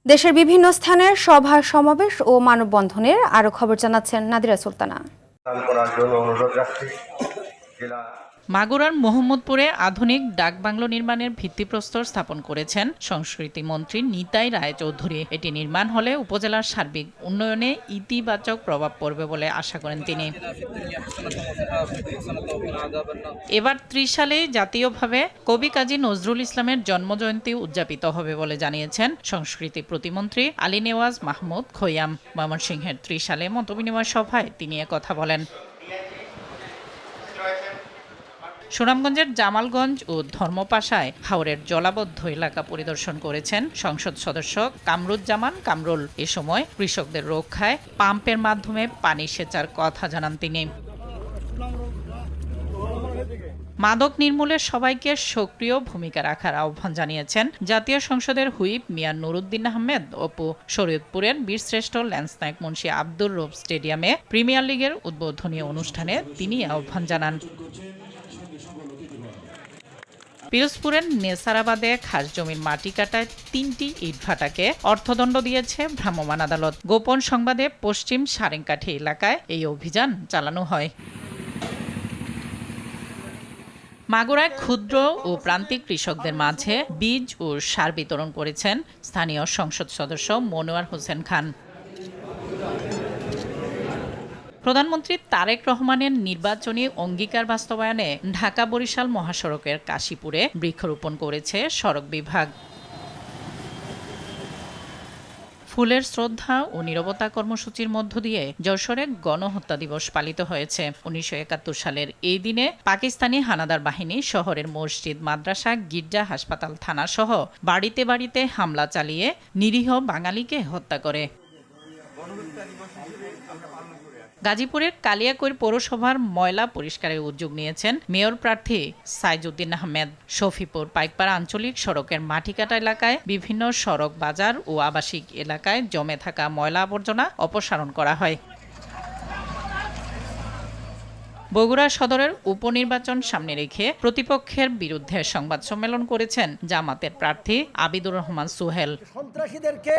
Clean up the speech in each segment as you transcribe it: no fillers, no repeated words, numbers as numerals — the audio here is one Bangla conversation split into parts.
দেশের বিভিন্ন স্থানে সভা সমাবেশ ও মানববন্ধনের আরো খবর জানাচ্ছেন নাদিরা সুলতানা। মাগুরার মোহাম্মদপুরে আধুনিক ডাকবাংলো নির্মাণের ভিত্তিপ্রস্তর স্থাপন করেছেন সংস্কৃতি মন্ত্রী নিতাই রায়চৌধুরী। এটি নির্মাণ হলে উপজেলার সার্বিক উন্নয়নে ইতিবাচক প্রভাব পড়বে বলে আশা করেন তিনি। এবার ত্রিশালে জাতীয়ভাবে কবি কাজী নজরুল ইসলামের জন্মজয়ন্তী উদযাপিত হবে বলে জানিয়েছেন সংস্কৃতি প্রতিমন্ত্রী আলী নেওয়াজ মাহমুদ খৈয়াম। ময়মনসিংহের ত্রিশালে মতবিনিময় সভায় তিনি একথা বলেন। সুনামগঞ্জের জামালগঞ্জ ও ধর্মপাশায় হাওরের জলাবদ্ধ এলাকা পরিদর্শন করেছেন সংসদ সদস্য কামরুজ্জামান কামরুল। এ সময় কৃষকদের রক্ষায় পাম্পের মাধ্যমে পানি সেচার কথা জানান তিনি। মাদক নির্মূলে সবাইকে সক্রিয় ভূমিকা রাখার আহ্বান জানিয়েছেন জাতীয় সংসদের হুইপ মিয়া নুরুদ্দিন আহমেদ। অপু শরীয়তপুরের বীরশ্রেষ্ঠ ল্যান্স নায়েক মুন্সি আব্দুর রব স্টেডিয়ামে প্রিমিয়ার লিগের উদ্বোধনী অনুষ্ঠানে তিনি আহ্বান জানান। পিরোজপুরের নেসারাবাদে খাস জমির মাটি কাটায় ৩টি ইটভাটাকে অর্থদণ্ড দিয়েছে ভ্রাম্যমাণ আদালত। গোপন সংবাদে পশ্চিম সারেংকাঠি এলাকায় এই অভিযান চালানো হয়। মাগুরায় ক্ষুদ্র ও প্রান্তিক কৃষকদের মাঝে বীজ ও সার বিতরণ করেছেন স্থানীয় সংসদ সদস্য মনোয়ার হোসেন খান। প্রধানমন্ত্রী তারেক রহমানের নির্বাচনী অঙ্গীকার বাস্তবায়নে ঢাকা বরিশাল মহাসড়কের কাশীপুরে বৃক্ষরোপণ করেছে সড়ক বিভাগ। ফুলের শ্রদ্ধা ও নীরবতা কর্মসূচির মধ্য দিয়ে যশোরে গণহত্যা দিবস পালিত হয়েছে। ১৯৭১ সালের এই দিনে পাকিস্তানি হানাদার বাহিনী শহরের মসজিদ, মাদ্রাসা, গির্জা, হাসপাতাল, থানা সহ বাড়িতে বাড়িতে হামলা চালিয়ে নিরীহ বাঙালিকে হত্যা করে। গাজীপুরের কালিয়াকৈর পৌরসভার ময়লা পরিষ্কারের উদ্যোগ নিয়েছেন মেয়র প্রার্থী সাইজউদ্দিন আহমেদ। শফিপুর পাইকপাড়া আঞ্চলিক সড়কের মাটিকাটা এলাকায় বিভিন্ন সড়ক, বাজার ও আবাসিক এলাকায় জমে থাকা ময়লা আবর্জনা অপসারণ করা হয়। বগুড়া সদরের উপনির্বাচন সামনে রেখে প্রতিপক্ষের বিরুদ্ধে সংবাদ সম্মেলন করেছেন জামাতের প্রার্থী আবিদুর রহমান সোহেল। সন্ত্রাসীদেরকে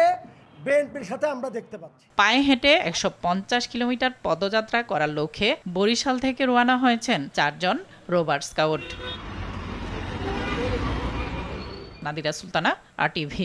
বিএনপির সাথে আমরা দেখতে পাচ্ছি। পায়ে হেঁটে ১৫০ কিলোমিটার পদযাত্রা করার লক্ষ্যে বরিশাল থেকে রওনা হয়েছেন ৪ জন rover scout. Nadira Sultana, RTV।